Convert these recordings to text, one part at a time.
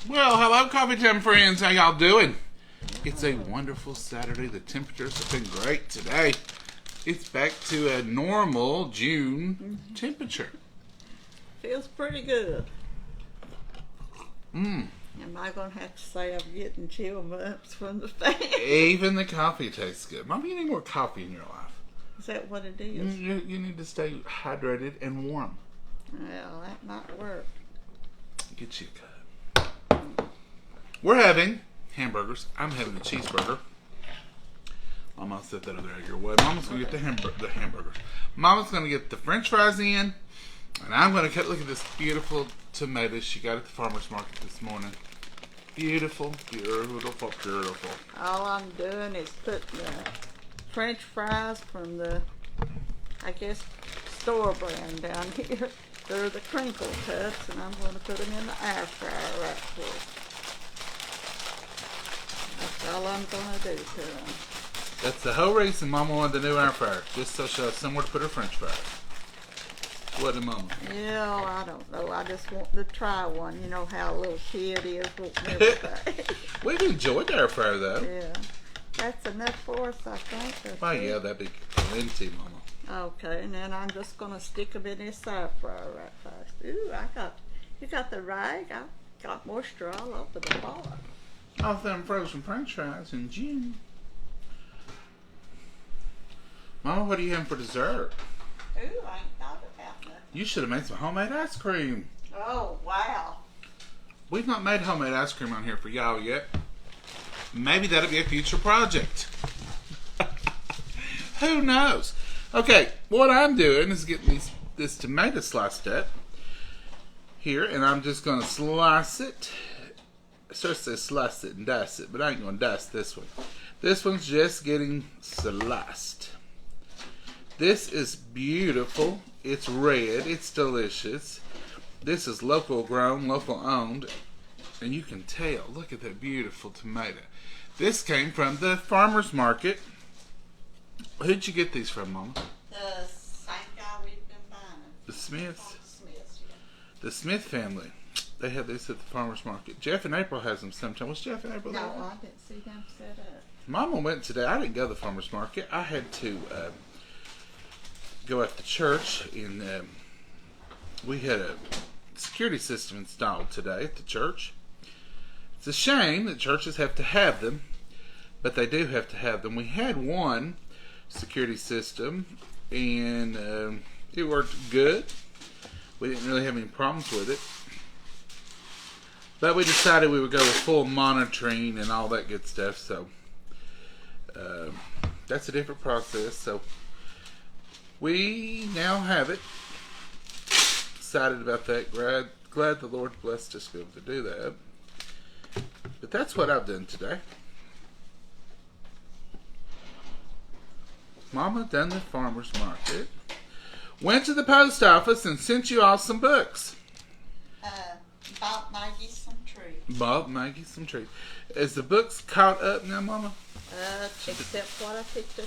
Well, hello, Coffee Time friends. How y'all doing? It's a wonderful Saturday. The temperatures have been great today. It's back to a normal June temperature. Feels pretty good. Mmm. Am I going to have to say I'm getting chill bumps from the fan? Even the coffee tastes good. Mom, you need more coffee in your life. Is that what it is? You need to stay hydrated and warm. Well, that might work. Get you a cup. We're having hamburgers. I'm having a cheeseburger. Mama, set that over there your way. Mama's going to get the hamburgers. Mama's going to get the french fries in. And I'm going to cut, look at this beautiful tomato she got at the farmer's market this morning. Beautiful, beautiful, beautiful. All I'm doing is putting the french fries from the, I guess, store brand down here. They're the crinkle cuts, and I'm going to put them in the air fryer right quick. That's all I'm going to do to them. That's the whole reason Mama wanted the new air fryer, just so she'll have somewhere to put her french fries. What did Mama? Yeah, I don't know. I just want to try one. You know how a little kid is with everything. We've enjoyed the air fryer, though. Yeah. That's enough for us, I think. Well, yeah, that'd be plenty, Mama. Okay, and then I'm just going to stick them in this air fryer right fast. Ooh, you got the rag. I got moisture all over the bar. Off them frozen french fries in June. Mama, what are you having for dessert? Ooh, I ain't thought about nothing. You should have made some homemade ice cream. Oh, wow. We've not made homemade ice cream on here for y'all yet. Maybe that'll be a future project. Who knows? Okay, what I'm doing is getting this tomato sliced up here, and I'm just going to slice it. I started to say slice it and dice it, but I ain't going to dice this one. This one's just getting sliced. This is beautiful. It's red. It's delicious. This is local grown, local owned. And you can tell. Look at that beautiful tomato. This came from the farmer's market. Who'd you get these from, Mama? The same guy we've been buying. The Smiths? Smiths, yeah. The Smith family. They have these at the farmer's market. Jeff and April has them sometimes. Was Jeff and April there? No, I didn't see them set up. Mama went today. I didn't go to the farmer's market. I had to go at the church, and we had a security system installed today at the church. It's a shame that churches have to have them, but they do have to have them. We had one security system, and it worked good. We didn't really have any problems with it. But we decided we would go with full monitoring and all that good stuff, so that's a different process. So we now have it. Excited about that. Glad the Lord blessed us to be able to do that. But that's what I've done today. Mama done the farmer's market. Went to the post office and sent you all some books. Bought Maggie some trees. Bought Maggie some trees. Is the books caught up now, Mama? Except what I picked up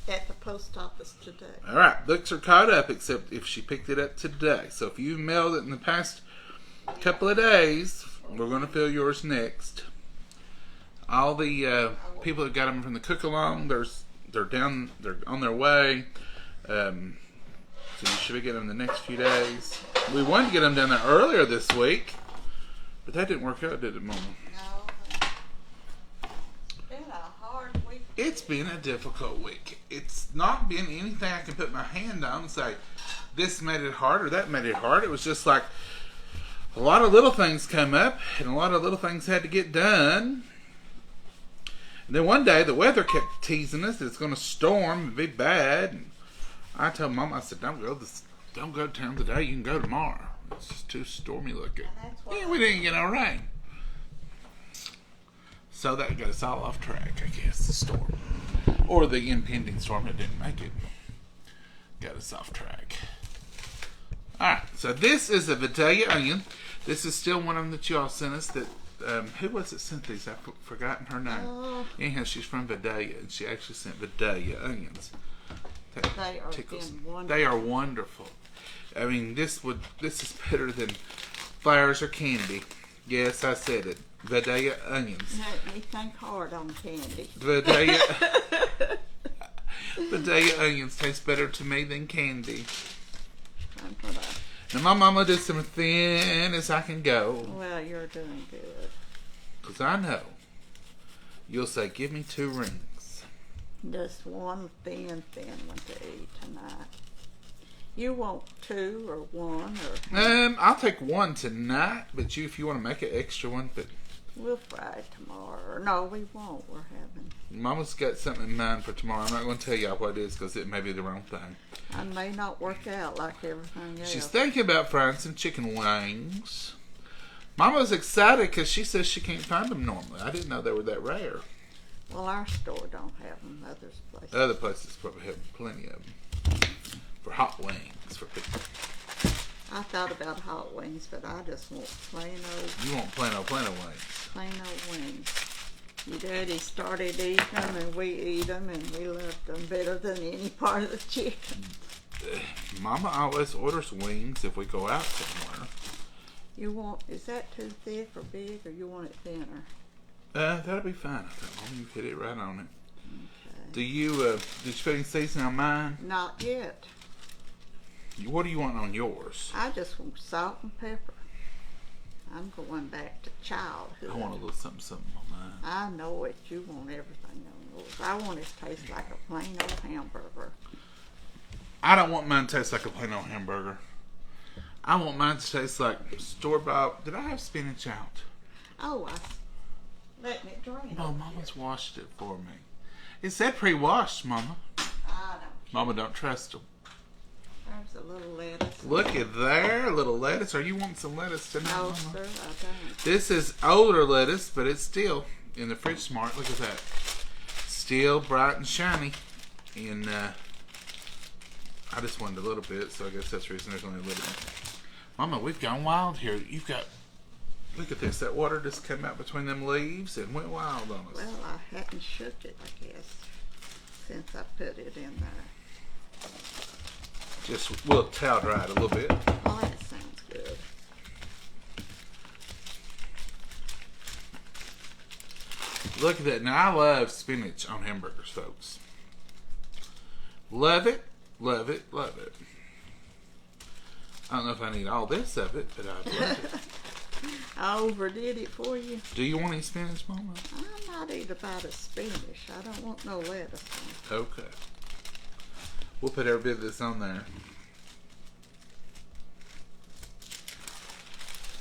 at the post office today. All right, books are caught up except if she picked it up today. So if you've mailed it in the past couple of days, we're going to fill yours next. All the people that got them from the cook-along, they're on their way. So you should be getting them the next few days. We wanted to get them down there earlier this week, but that didn't work out, did it, Mama? No. It's been a hard week. It's been a difficult week. It's not been anything I can put my hand on and say, this made it hard or that made it hard. It was just like a lot of little things come up and a lot of little things had to get done. And then one day the weather kept teasing us that it's going to storm and be bad. And I told Mom, I said, don't go to town today. You can go tomorrow. It's just too stormy looking. Yeah, we didn't get no rain. So that got us all off track, I guess, the storm. Or the impending storm that didn't make it. Got us off track. Alright, so this is a Vidalia onion. This is still one of them that you all sent us that, who was it sent these? I've forgotten her name. Anyhow, she's from Vidalia, and she actually sent Vidalia onions. They are tickles. wonderful. They are wonderful. I mean, this is better than flowers are candy. Yes, I said it. Vidalia onions. Let me think hard on candy. Vidalia onions taste better to me than candy. I'm gonna, Now my mama did some thin as I can go. well, you're doing good. Because I know you'll say, give me 2 rings. Just one thin one to eat tonight. You want 2 or 1 or? I'll take 1 tonight, but if you want to make an extra one, but We'll fry it tomorrow. No, we won't. We're having. Mama's got something in mind for tomorrow. I'm not going to tell y'all what it is because it may be the wrong thing. I may not work out like everything else. She's thinking about frying some chicken wings. Mama's excited because she says she can't find them normally. I didn't know they were that rare. Well, our store don't have them. Others places. Other places probably have plenty of them. For hot wings for people. I thought about hot wings, but I just want plain old, You want plain old wings. plain old wings. Your daddy started eating them, and we eat them, and we love them better than any part of the chicken. Mama always orders wings if we go out somewhere. You want? Is that too thick or big, or you want it thinner? That'll be fine. I think Mama, you hit it right on it. Okay. Did you put any seasoning on mine? Not yet. What do you want on yours? I just want salt and pepper. I'm going back to childhood. I want a little something on mine. I know it. You want everything on yours. I want it to taste like a plain old hamburger. I don't want mine to taste like a plain old hamburger. I want mine to taste like store-bought. Did I have spinach out? Oh, let me drain. Oh, Mama's washed it for me. It said pre-washed, Mama. I don't. Mama don't trust them. There's a little lettuce. Look at there, a little lettuce. Are you wanting some lettuce tonight, No, Mama? sir, I don't. This is older lettuce, but it's still in the fridge smart. Look at that. Still bright and shiny. And I just wanted a little bit, so I guess that's the reason there's only a little bit. Mama, we've gone wild here. You've got, look at this. That water just came out between them leaves and went wild on us. Well, I hadn't shook it, I guess, since I put it in there. Just, we'll towel dry it a little bit. Oh, that sounds good. Look at that. Now, I love spinach on hamburgers, folks. Love it, love it, love it. I don't know if I need all this of it, but I love it. I overdid it for you. Do you want any spinach, Mama? I'm not eating about a spinach. I don't want no lettuce. Okay. We'll put every bit of this on there.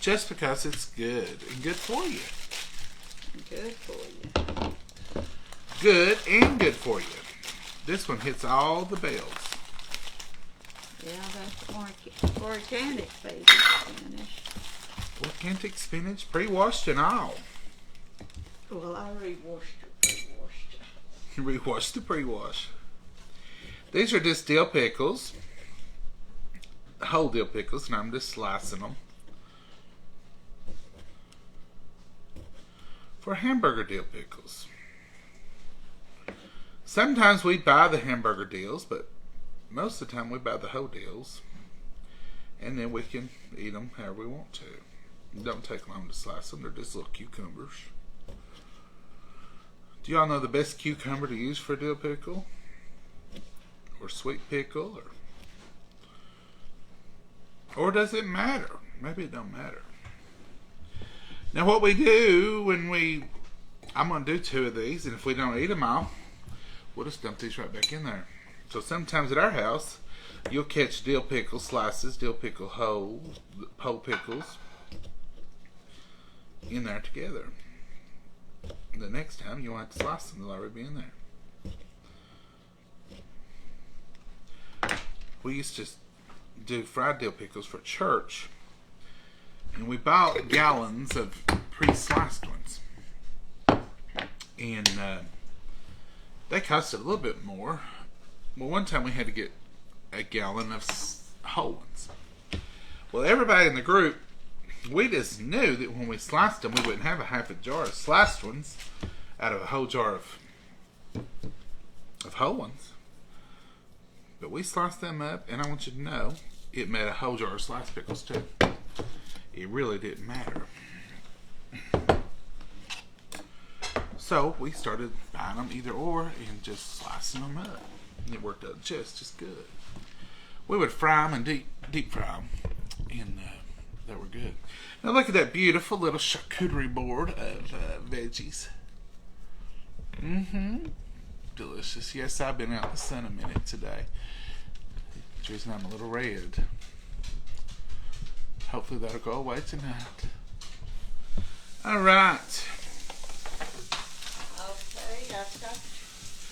Just because it's good and good for you. Good for you. Good and good for you. This one hits all the bells. Yeah, that's organic baby spinach. Organic spinach, pre-washed and all. Well, I re-washed it. Re-washed the pre-wash. These are just dill pickles. Whole dill pickles, and I'm just slicing them. For hamburger dill pickles. Sometimes we buy the hamburger deals, but most of the time we buy the whole deals. And then we can eat them however we want to. It don't take long to slice them. They're just little cucumbers. Do y'all know the best cucumber to use for a dill pickle? Or sweet pickle? Or does it matter? Maybe it don't matter. Now what we do when I'm going to do 2 of these, and if we don't eat them all, we'll just dump these right back in there. So sometimes at our house, you'll catch dill pickle slices, dill pickle whole pickles in there together. The next time you won't have to slice them, they'll already be in there. We used to do fried dill pickles for church, and we bought gallons of pre-sliced ones, and they costed a little bit more. Well, one time we had to get a gallon of whole ones. Well, everybody in the group, we just knew that when we sliced them, we wouldn't have a half a jar of sliced ones out of a whole jar of whole ones. But we sliced them up, and I want you to know, it made a whole jar of sliced pickles too. it really didn't matter. So we started buying them either or and just slicing them up. And it worked out just as good. We would fry them and deep fry them, and they were good. Now look at that beautiful little charcuterie board of veggies. Delicious. Yes, I've been out in the sun a minute today. That's the reason I'm a little red. Hopefully that'll go away tonight. All right. Okay, I've got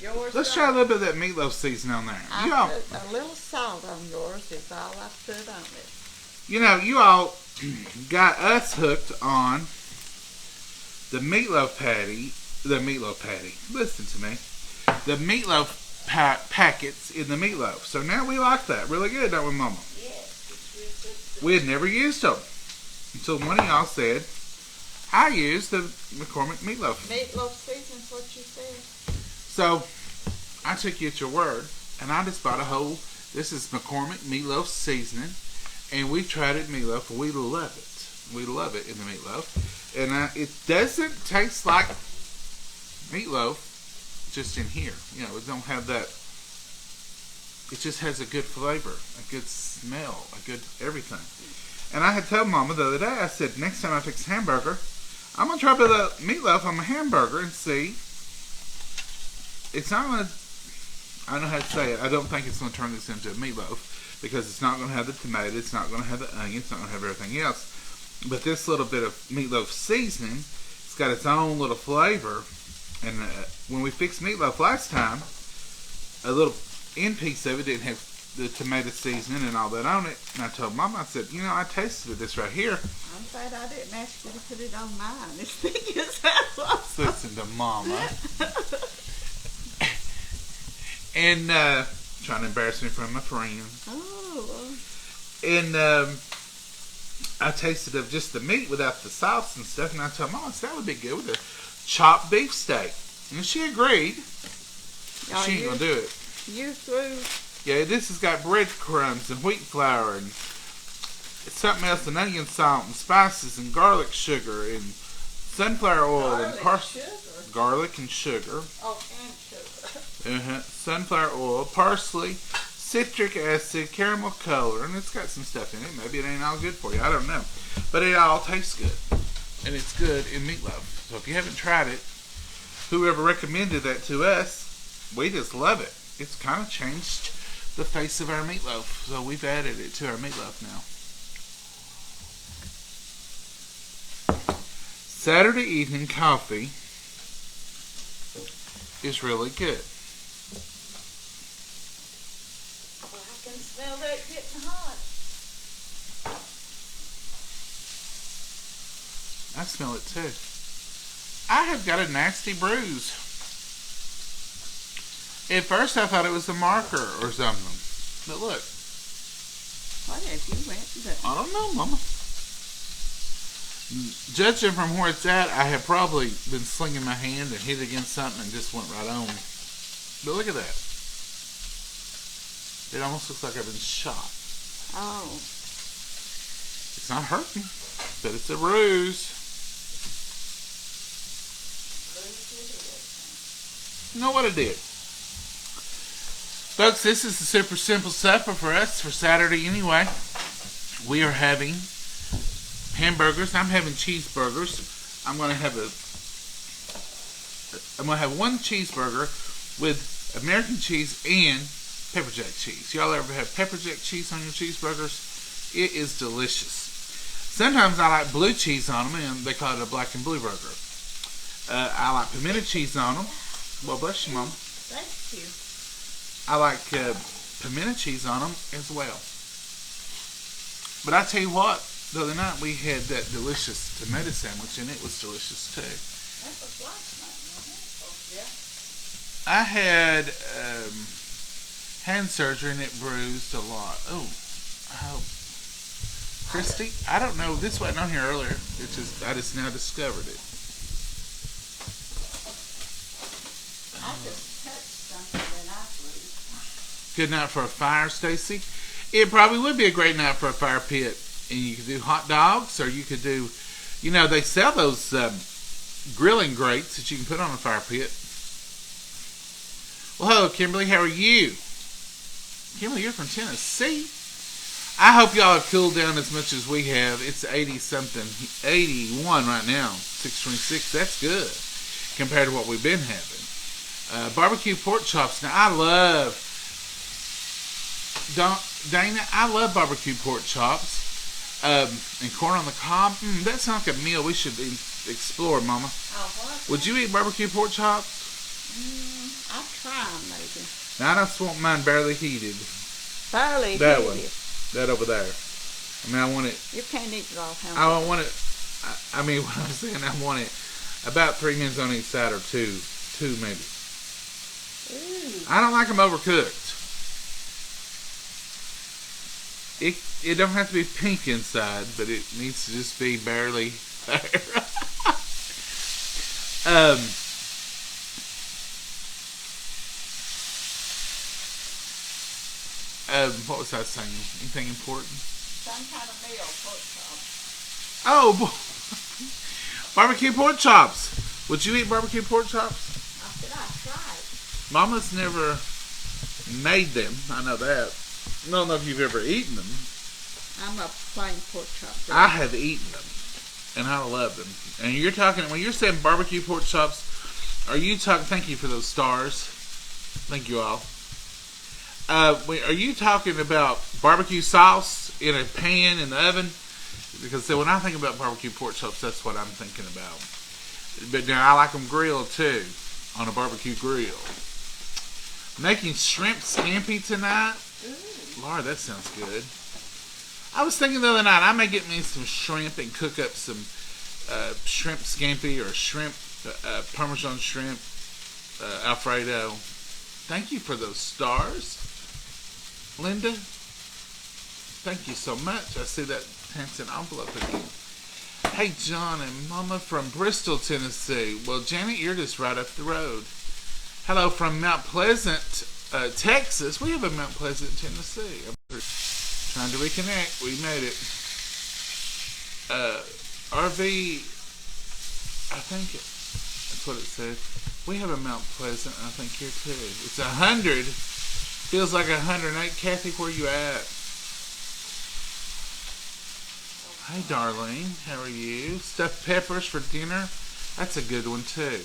yours. Let's try a little bit of that meatloaf seasoning on there. I put a little salt on yours is all I put on it. You know, you all got us hooked on the meatloaf patty. Listen to me. The meatloaf packets in the meatloaf. So now we like that really good, don't we, Mama? Yes, it's real good. We had never used them until one of y'all said, I use the McCormick meatloaf. Meatloaf seasoning's what you said. So I took you at your word, and I just bought a whole. This is McCormick meatloaf seasoning, and we tried it in meatloaf. We love it. We love it in the meatloaf, and it doesn't taste like meatloaf. Just in here, you know, it don't have that. It just has a good flavor, a good smell, a good everything. And I had told Mama the other day, I said, next time I fix a hamburger, I'm going to try to put the meatloaf on my hamburger and see. It's not going to, I don't know how to say it. I don't think it's going to turn this into a meatloaf because it's not going to have the tomato, it's not going to have the onion, it's not going to have everything else. But this little bit of meatloaf seasoning, it's got its own little flavor. And when we fixed meatloaf last time, a little end piece of it didn't have the tomato seasoning and all that on it. And I told Mama, I said, you know, I tasted this right here. I'm glad I didn't ask you to put it on mine. It's thick as hell. Listen to Mama. And trying to embarrass me in front of my friends. Oh. And I tasted of just the meat without the sauce and stuff. And I told Mama, that would be good with a chopped beef steak. And she agreed. She ain't going to do it. You threw... Yeah, this has got breadcrumbs and wheat flour and something else, and onion salt and spices and garlic sugar and sunflower oil and garlic and sugar. Oh, and sugar. Sunflower oil, parsley, citric acid, caramel color, and it's got some stuff in it. Maybe it ain't all good for you. I don't know. But it all tastes good. And it's good in meatloaf. So if you haven't tried it, whoever recommended that to us, we just love it. It's kind of changed the face of our meatloaf. So we've added it to our meatloaf now. Saturday evening coffee is really good. Well, I can smell that getting hot. I smell it too. I have got a nasty bruise. At first I thought it was a marker or something. But look. What have you went and done? I don't know, Mama. Judging from where it's at, I have probably been slinging my hand and hit against something and just went right on. But look at that. It almost looks like I've been shot. Oh. It's not hurting, but it's a bruise. You know what it did? Folks, this is the super simple supper for us for Saturday anyway. We are having hamburgers. I'm having cheeseburgers. I'm going to have one cheeseburger with American cheese and pepper jack cheese. Y'all ever have pepper jack cheese on your cheeseburgers? It is delicious. Sometimes I like blue cheese on them, and they call it a black and blue burger. I like pimento cheese on them. Well, bless you, Mom. Thank you. I like pimento cheese on them as well. But I tell you what, the other night we had that delicious tomato sandwich, and it was delicious too. That was last night, wasn't it? Oh, yeah. I had hand surgery, and it bruised a lot. Oh, Christy, I don't know. This wasn't on here earlier. I just now discovered it. I just touched something and I flew. Good night for a fire, Stacy. It probably would be a great night for a fire pit. And you could do hot dogs, or you could do, you know, they sell those grilling grates that you can put on a fire pit. Well, hello, Kimberly. How are you? Kimberly, you're from Tennessee. I hope y'all have cooled down as much as we have. It's 80-something, 81 right now, 626. That's good compared to what we've been having. Barbecue pork chops. Now, I love, Dana, I love barbecue pork chops. And corn on the cob. That sounds like a meal we should explore, Mama. Oh, what? Would you eat barbecue pork chops? I'll try 'em maybe. Now, I just want mine barely heated. Barely That heated. one. That over there. I mean, I want it. You can't eat it all. I don't want it. I mean, what I'm saying, I want it about 3 minutes on each side, or two maybe. Ooh. I don't like them overcooked. It don't have to be pink inside, but it needs to just be barely there. What was I saying? Anything important? Some kind of meal, pork chop. Oh, barbecue pork chops. Would you eat barbecue pork chops? I said I tried. Mama's never made them. I know that. I don't know if you've ever eaten them. I'm a plain pork chop. I have eaten them, and I love them. And you're talking, when you're saying barbecue pork chops, are you talking, thank you for those stars. Thank you all. Are you talking about barbecue sauce in a pan in the oven? Because when I think about barbecue pork chops, that's what I'm thinking about. But now I like them grilled too, on a barbecue grill. Making shrimp scampi tonight. Ooh. Lord, that sounds good. I was thinking the other night, I may get me some shrimp and cook up some shrimp scampi, or shrimp, Parmesan shrimp, Alfredo. Thank you for those stars, Linda. Thank you so much. I see that handsome envelope again. Hey, John and Mama from Bristol, Tennessee. Well, Janet, you're just right up the road. Hello from Mount Pleasant, Texas. We have a Mount Pleasant, Tennessee. Trying to reconnect. We made it. RV, I think that's what it said. We have a Mount Pleasant, I think, here too. It's 100. Feels like 108. Kathy, where you at? Hey, Darlene. How are you? Stuffed peppers for dinner. That's a good one too.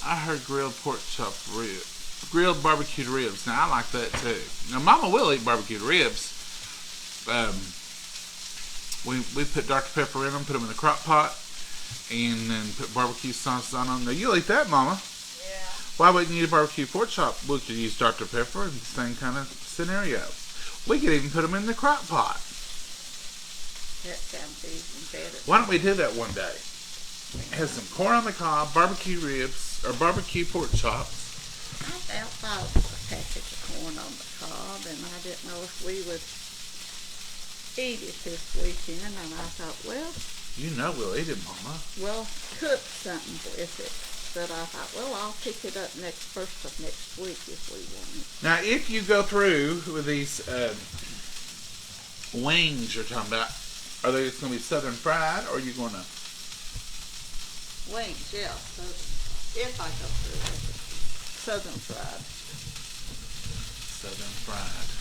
I heard grilled pork chop ribs. Grilled barbecued ribs. Now, I like that too. Now, Mama will eat barbecued ribs. We put Dr. Pepper in them, put them in the crock pot, and then put barbecue sauce on them. Now, you'll eat that, Mama. Yeah. Why wouldn't you eat a barbecue pork chop? We could use Dr. Pepper in the same kind of scenario. We could even put them in the crock pot. That sounds even better. Why don't we do that one day? Have some corn on the cob, barbecue ribs, or barbecue pork chops. I bought a package of corn on the cob, and I didn't know if we would eat it this weekend, and I thought, well, You know we'll eat it, Mama. we'll cook something with it. But I thought, well, I'll pick it up first of next week if we want it. Now, if you go through with these wings you're talking about, are they just going to be southern fried, or are you going to... Wings, yeah. So if I go through with it. Southern fried. Southern fried.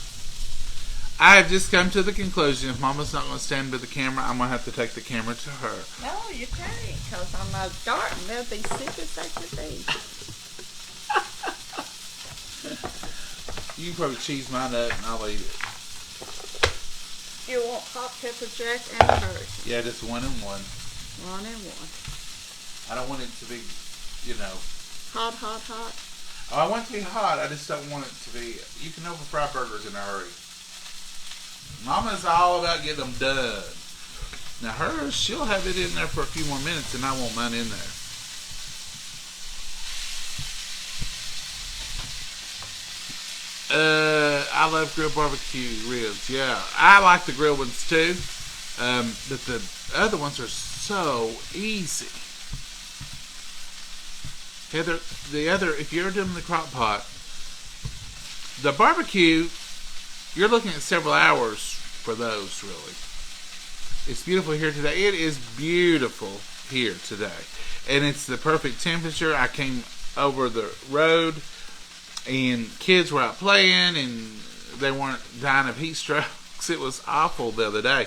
I have just come to the conclusion, if Mama's not going to stand by the camera, I'm going to have to take the camera to her. No, you can't, because I'm not starting. They'll be sick as they could be. You can probably cheese mine up and I'll eat it. You want hot pepper jack and turkey. Yeah, just 1 and 1. 1 and 1. I don't want it to be, you know... Hot, hot, hot. Oh, I want it to be hot. I just don't want it to be... You can over fry burgers in a hurry. Mama's all about getting them done. Now hers, she'll have it in there for a few more minutes, and I want mine in there. I love grilled barbecue ribs. Yeah, I like the grilled ones too. But the other ones are so easy. Heather, if you're doing the crock pot, the barbecue, you're looking at several hours for those, really. It's beautiful here today. It is beautiful here today. And it's the perfect temperature. I came over the road and kids were out playing and they weren't dying of heat strokes. It was awful the other day.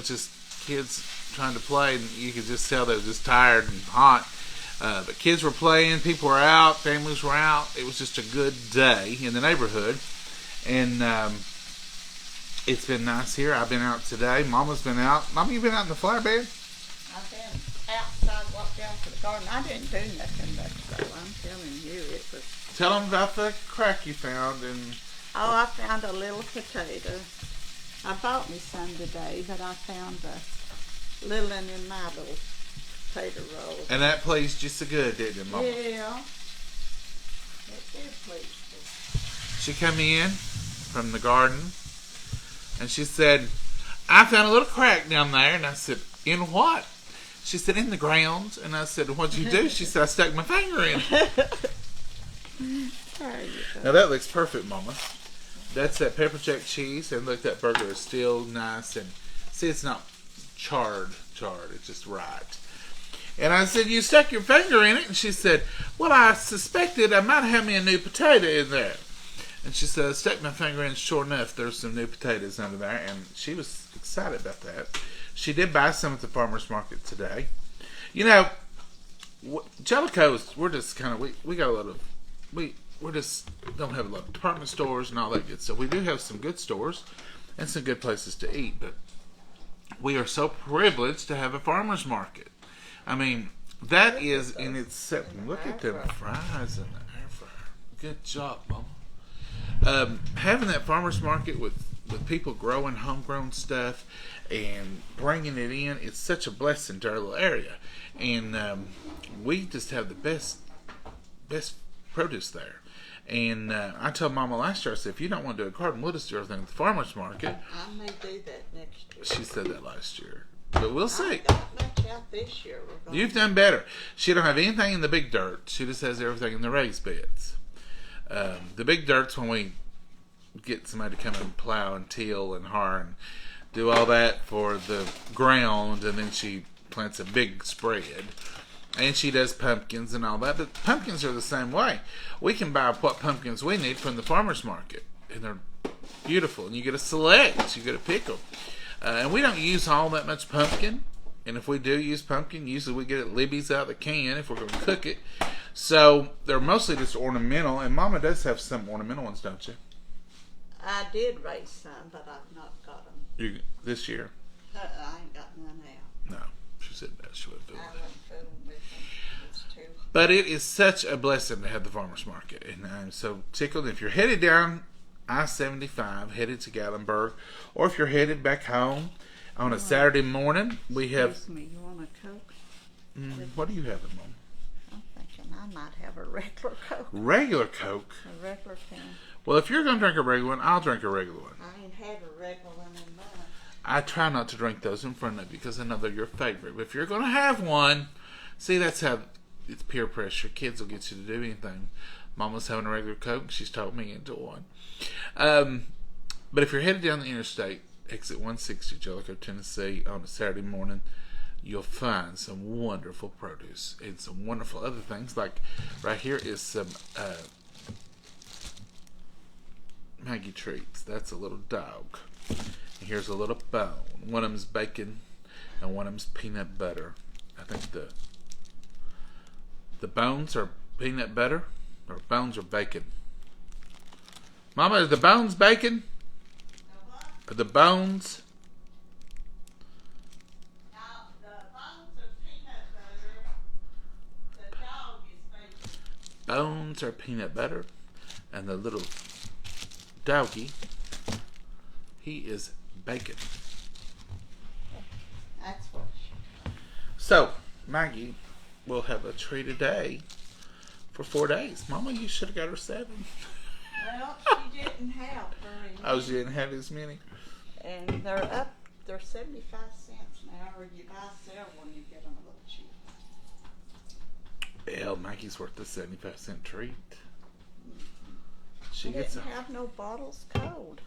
Just kids trying to play, and you could just tell they were just tired and hot. But kids were playing, people were out, families were out. It was just a good day in the neighborhood. And it's been nice here. I've been out today. Mama's been out. Mama, you been out in the flower bed? I've been outside, walked down to the garden. I didn't do nothing much, though. I'm telling you, it was... Tell them about the crack you found. Oh, I found a little potato. I bought me some today, but I found a little one in my little potato roll. And that pleased you so good, didn't it, Mama? Yeah. It did please me. She came in from the garden, and she said, I found a little crack down there. And I said, in what? She said, in the ground. And I said, what'd you do? She said, I stuck my finger in. Now that looks perfect, Mama. That's that pepper jack cheese, and look, that burger is still nice, and see, it's not charred, it's just right. And I said, you stuck your finger in it? And she said, well, I suspected I might have me a new potato in there. And she said, I stuck my finger in, sure enough, there's some new potatoes under there, and she was excited about that. She did buy some at the farmer's market today. Jellicoe's, we're just kind of, we got a lot of, we just don't have a lot of department stores and all that good stuff. We do have some good stores and some good places to eat, but we are so privileged to have a farmer's market. I mean, that is in itself. Look at them fries in the air fryer. Good job, Mama. Having that farmer's market with people growing homegrown stuff and bringing it in, it's such a blessing to our little area. And we just have the best produce there. And I told Mama last year, I said, if you don't want to do a garden, we'll just do everything at the farmer's market. I may do that next year. She said that last year. But we'll see. I got much out this year. You've done better. She don't have anything in the big dirt. She just has everything in the raised beds. The big dirt's when we get somebody to come and plow and till and har and do all that for the ground, and then she plants a big spread. And she does pumpkins and all that. But pumpkins are the same way. We can buy what pumpkins we need from the farmer's market. And they're beautiful. And you get to select. You get to pick them. And we don't use all that much pumpkin. And if we do use pumpkin, usually we get it Libby's out of the can if we're going to cook it. So they're mostly just ornamental. And Mama does have some ornamental ones, don't you? I did raise some, but I've not got them. This year? I ain't got none out. No. She said that. She wouldn't feel I that. wouldn't fill them with them. It's too... But it is such a blessing to have the farmer's market. And I'm so tickled. If you're headed down I-75, headed to Gatlinburg, or if you're headed back home on a Saturday morning, we have... Excuse me, you want a Coke? What are you having, Mom? I'm thinking I might have a regular Coke. Regular Coke? A regular can. Well, if you're going to drink a regular one, I'll drink a regular one. I ain't had a regular one in months. I try not to drink those in front of you because I know they're your favorite. But if you're going to have one, see, that's how it's peer pressure. Kids will get you to do anything. Mama's having a regular Coke. She's talked me into one. But if you're headed down the interstate, exit 160, Jellicoe, Tennessee, on a Saturday morning, you'll find some wonderful produce and some wonderful other things. Like right here is some Maggie treats. That's a little dog. And here's a little bone. One of them's bacon and one of them's peanut butter. I think the bones are peanut butter, or bones are bacon. Mama, are the bones bacon? Are the bones? No, the bones are peanut butter. The dog is bacon. Bones are peanut butter. And the little doggy, he is bacon. That's what she... So, Maggie will have a treat a day for 4 days. Mama, you should have got her 7. Well, she didn't have very many. Oh, she didn't have as many? And they're 75 cents now, or you buy several and you get them a little cheaper. Well, Maggie's worth the 75-cent treat. She She gets didn't have no bottles cold.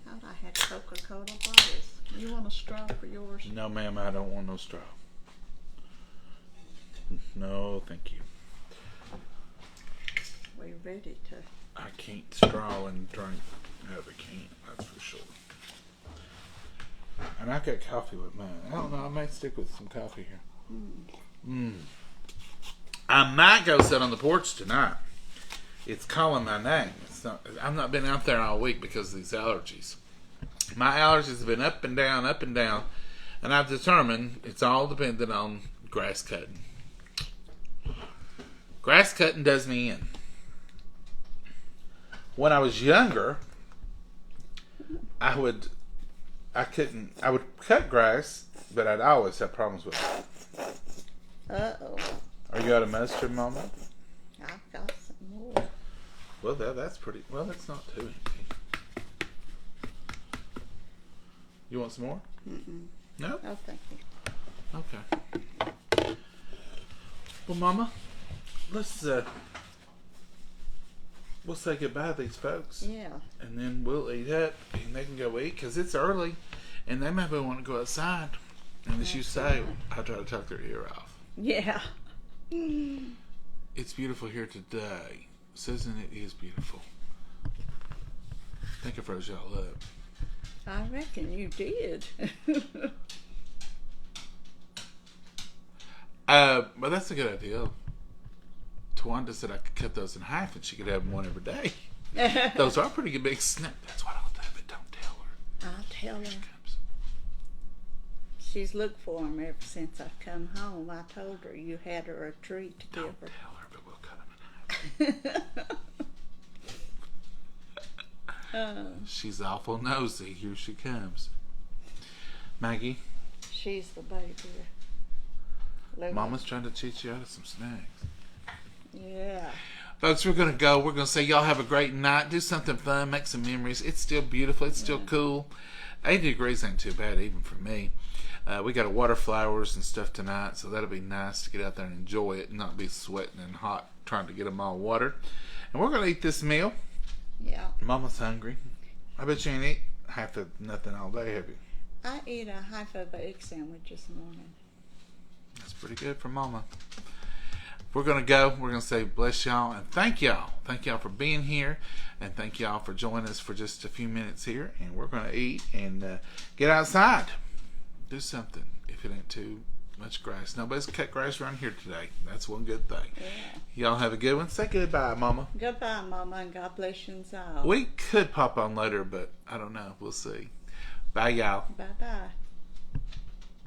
thought I had Coca-Cola bottles. You want a straw for yours? No, ma'am, I don't want no straw. No, thank you. We're ready to. I can't straw and drink out of a can, that's for sure. And I got coffee with mine. I don't know, I might stick with some coffee here. I might go sit on the porch tonight. It's calling my name. I've not been out there all week because of these allergies. My allergies have been up and down, and I've determined it's all dependent on grass cutting. Grass cutting does me in. When I was younger, I would cut grass, but I'd always have problems with it. Uh-oh. Are you out of mustard, Mama? I've got some more. Well, that's pretty. Well, that's not too empty. You want some more? Mm-mm. No? No, thank you. Okay. Well, Mama, let's we'll say goodbye to these folks. Yeah. And then we'll eat up, and they can go eat because it's early, and they maybe want to go outside. And as you say, I try to talk their ear off. Yeah. It's beautiful here today. Susan, it is beautiful. I think I froze y'all up. I reckon you did. But that's a good idea. Tawanda said I could cut those in half and she could have one every day. Those are pretty good big snap. That's what I'll do, but don't tell her. I'll tell her. She comes. She's looked for them ever since I've come home. I told her you had her a treat to Don't give her. tell her, but we'll cut them in half. She's awful nosy. Here she comes. Maggie, She's the baby. Look. Mama's trying to cheat you out of some snacks. Yeah. Folks, we're going to go. We're going to say y'all have a great night. Do something fun. Make some memories. It's still beautiful. It's still cool. 80 degrees ain't too bad even for me. We got water flowers and stuff tonight, so that'll be nice to get out there and enjoy it and not be sweating and hot trying to get them all watered. And we're going to eat this meal. Yeah. Mama's hungry. I bet you ain't eat half of nothing all day, have you? I ate a half of an egg sandwich this morning. That's pretty good for Mama. We're going to go. We're going to say bless y'all and thank y'all. Thank y'all for being here. And thank y'all for joining us for just a few minutes here. And we're going to eat and get outside. Do something if it ain't too much grass. Nobody's cut grass around here today. That's one good thing. Yeah. Y'all have a good one. Say goodbye, Mama. Goodbye, Mama, and God bless you all. We could pop on later, but I don't know. We'll see. Bye, y'all. Bye-bye.